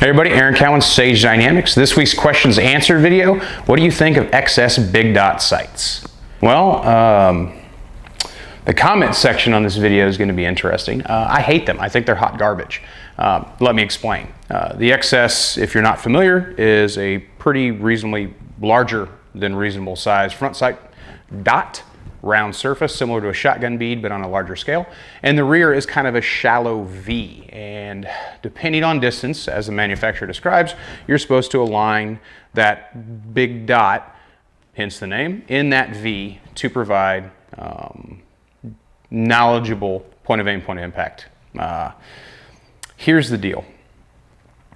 Hey everybody, Aaron Cowan, Sage Dynamics. This week's questions answered video. What do you think of XS big dot sights? Well, the comment section on this video is going to be interesting. I hate them. I think they're hot garbage. Let me explain. The XS, if you're not familiar, is a pretty reasonably larger than reasonable size front sight dot, round surface similar to a shotgun bead but on a larger scale, and the rear is kind of a shallow V, and depending on distance, as the manufacturer describes, you're supposed to align that big dot, hence the name, in that V to provide knowledgeable point of aim, point of impact. Here's the deal.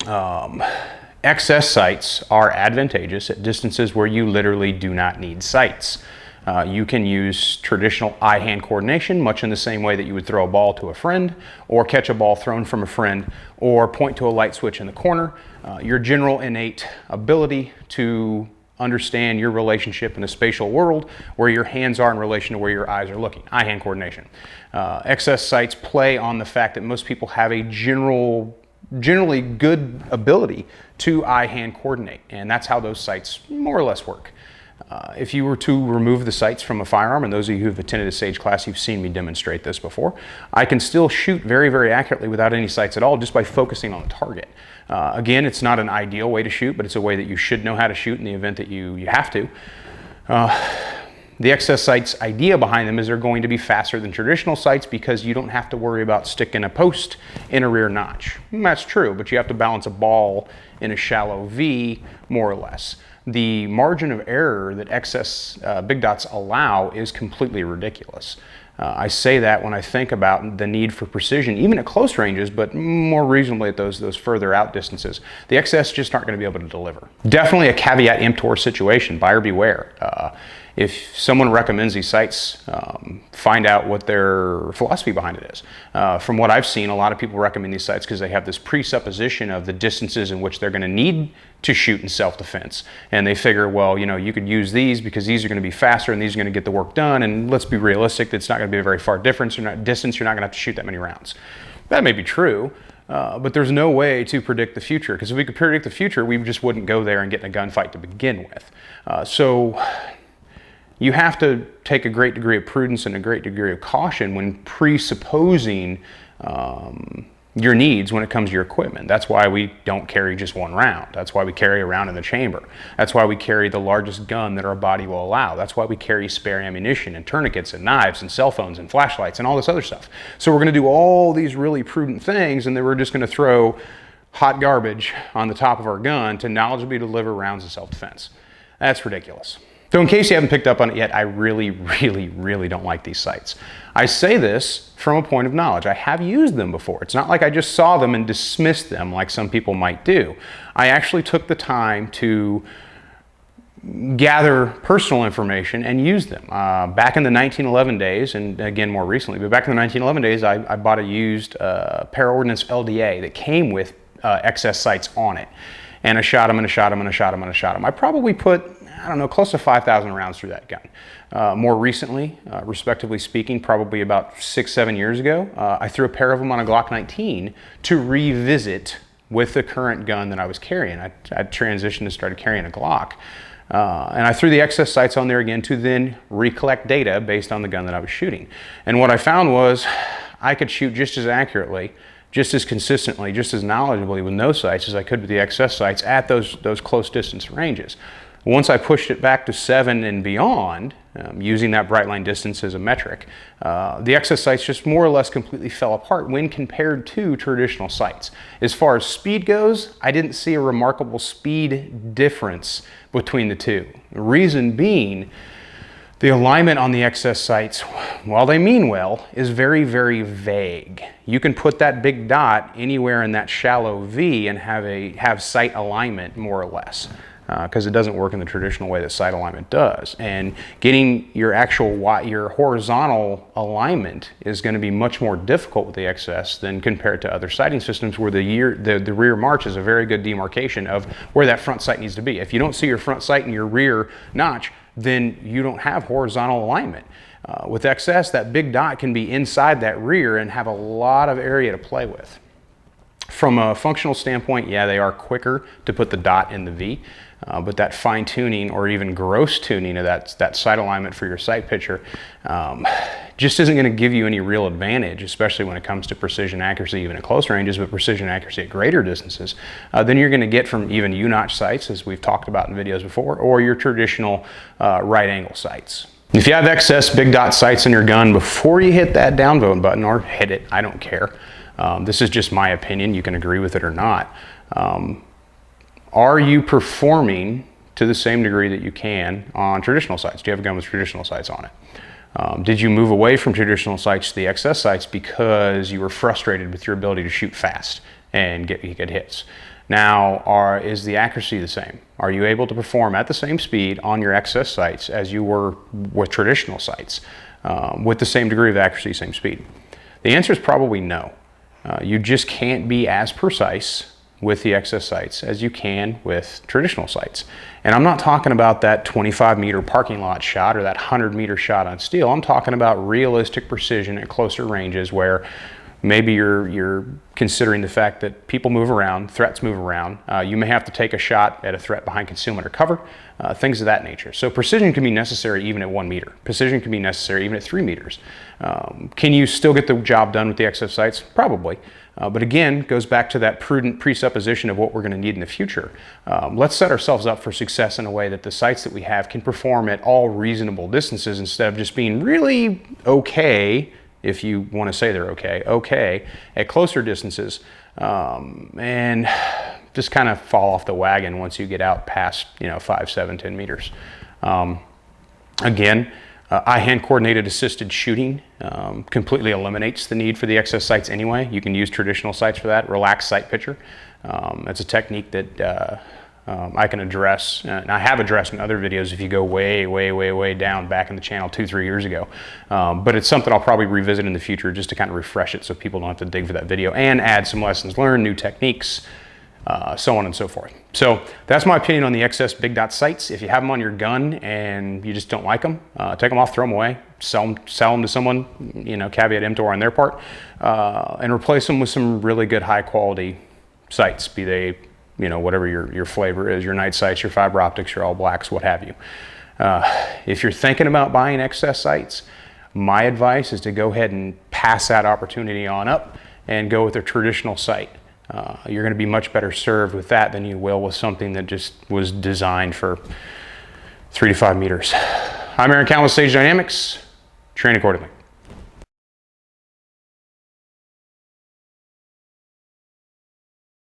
XS sights are advantageous at distances where you literally do not need sights. You can use traditional eye-hand coordination, much in the same way that you would throw a ball to a friend, or catch a ball thrown from a friend, or point to a light switch in the corner. Your general innate ability to understand your relationship in a spatial world, where your hands are in relation to where your eyes are looking, eye-hand coordination. XS sights play on the fact that most people have a generally good ability to eye-hand coordinate, and that's how those sights more or less work. If you were to remove the sights from a firearm, and those of you who've attended a Sage class, you've seen me demonstrate this before, I can still shoot very, very accurately without any sights at all just by focusing on the target. Again, it's not an ideal way to shoot, but it's a way that you should know how to shoot in the event that you have to. The XS sights idea behind them is they're going to be faster than traditional sights because you don't have to worry about sticking a post in a rear notch. And that's true, but you have to balance a ball in a shallow V more or less. The margin of error that XS big dots allow is completely ridiculous. I say that when I think about the need for precision, even at close ranges, but more reasonably at those further out distances. The XS just aren't going to be able to deliver. Definitely a caveat emptor situation, buyer beware. If someone recommends these sights, find out what their philosophy behind it is. From what I've seen, a lot of people recommend these sights because they have this presupposition of the distances in which they're going to need to shoot in self-defense. And they figure, well, you know, you could use these because these are going to be faster and these are going to get the work done. And let's be realistic, it's not going to be a very far distance. You're not going to have to shoot that many rounds. That may be true. But there's no way to predict the future, because if we could predict the future, we just wouldn't go there and get in a gunfight to begin with. So you have to take a great degree of prudence and a great degree of caution when presupposing your needs when it comes to your equipment. That's why we don't carry just one round. That's why we carry a round in the chamber. That's why we carry the largest gun that our body will allow. That's why we carry spare ammunition and tourniquets and knives and cell phones and flashlights and all this other stuff. So we're going to do all these really prudent things, and then we're just going to throw hot garbage on the top of our gun to knowledgeably deliver rounds of self-defense. That's ridiculous. So in case you haven't picked up on it yet, I really don't like these sights. I say this from a point of knowledge. I have used them before. It's not like I just saw them and dismissed them like some people might do. I actually took the time to gather personal information and use them. Back in the 1911 days, and again more recently, but back in the 1911 days, I bought a used Para-Ordnance LDA that came with XS sights on it. And I shot them and I shot them and I shot them and I shot them. I probably put, I don't know, close to 5,000 rounds through that gun. More recently, respectively speaking, probably about 6-7 years ago, I threw a pair of them on a Glock 19 to revisit with the current gun that I was carrying. I transitioned and started carrying a Glock. And I threw the XS sights on there again to then recollect data based on the gun that I was shooting. And what I found was I could shoot just as accurately, just as consistently, just as knowledgeably with no sights as I could with the XS sights at those close distance ranges. Once I pushed it back to 7 and beyond, using that bright line distance as a metric, the XS sights just more or less completely fell apart when compared to traditional sights. As far as speed goes, I didn't see a remarkable speed difference between the two. The reason being, the alignment on the XS sights, while they mean well, is very vague. You can put that big dot anywhere in that shallow V and have sight alignment more or less, because it doesn't work in the traditional way that sight alignment does. And getting your your horizontal alignment is going to be much more difficult with the XS than compared to other sighting systems, where the rear march is a very good demarcation of where that front sight needs to be. If you don't see your front sight and your rear notch, then you don't have horizontal alignment. With XS, that big dot can be inside that rear and have a lot of area to play with. From a functional standpoint, yeah, they are quicker to put the dot in the V, but that fine tuning or even gross tuning of that sight alignment for your sight picture just isn't going to give you any real advantage, especially when it comes to precision accuracy even at close ranges, but precision accuracy at greater distances than you're going to get from even U-notch sights, as we've talked about in videos before, or your traditional right angle sights. If you have excess big dot sights in your gun, before you hit that downvote button, or hit it, I don't care. This is just my opinion. You can agree with it or not. Are you performing to the same degree that you can on traditional sights? Do you have a gun with traditional sights on it? Did you move away from traditional sights to the XS sights because you were frustrated with your ability to shoot fast and get good hits? Now, is the accuracy the same? Are you able to perform at the same speed on your XS sights as you were with traditional sights with the same degree of accuracy, same speed? The answer is probably no. You just can't be as precise with the XS sights as you can with traditional sights. And I'm not talking about that 25-meter parking lot shot or that 100-meter shot on steel. I'm talking about realistic precision at closer ranges where maybe you're considering the fact that people move around, threats move around. You may have to take a shot at a threat behind concealment or cover, things of that nature. So precision can be necessary even at 1 meter. Precision can be necessary even at 3 meters. Can you still get the job done with the XS sights? Probably. But again, goes back to that prudent presupposition of what we're going to need in the future. Let's set ourselves up for success in a way that the sights that we have can perform at all reasonable distances instead of just being really okay, if you want to say they're okay at closer distances, and just kind of fall off the wagon once you get out past 5, 7, 10 meters. Again, eye-hand coordinated assisted shooting completely eliminates the need for the XS sights anyway. You can use traditional sights for that. Relaxed sight picture. That's a technique that I can address, and I have addressed in other videos if you go way down back in the channel 2-3 years ago. But it's something I'll probably revisit in the future just to kind of refresh it so people don't have to dig for that video and add some lessons learned, new techniques, so on and so forth. So that's my opinion on the XS big dot sights. If you have them on your gun and you just don't like them, take them off, throw them away, sell them to someone, caveat emptor on their part, and replace them with some really good high quality sights, be they whatever your flavor is, your night sights, your fiber optics, your all blacks, what have you. If you're thinking about buying XS sights, my advice is to go ahead and pass that opportunity on up and go with a traditional sight. You're going to be much better served with that than you will with something that just was designed for 3 to 5 meters. I'm Aaron Cowan with Sage Dynamics. Train accordingly.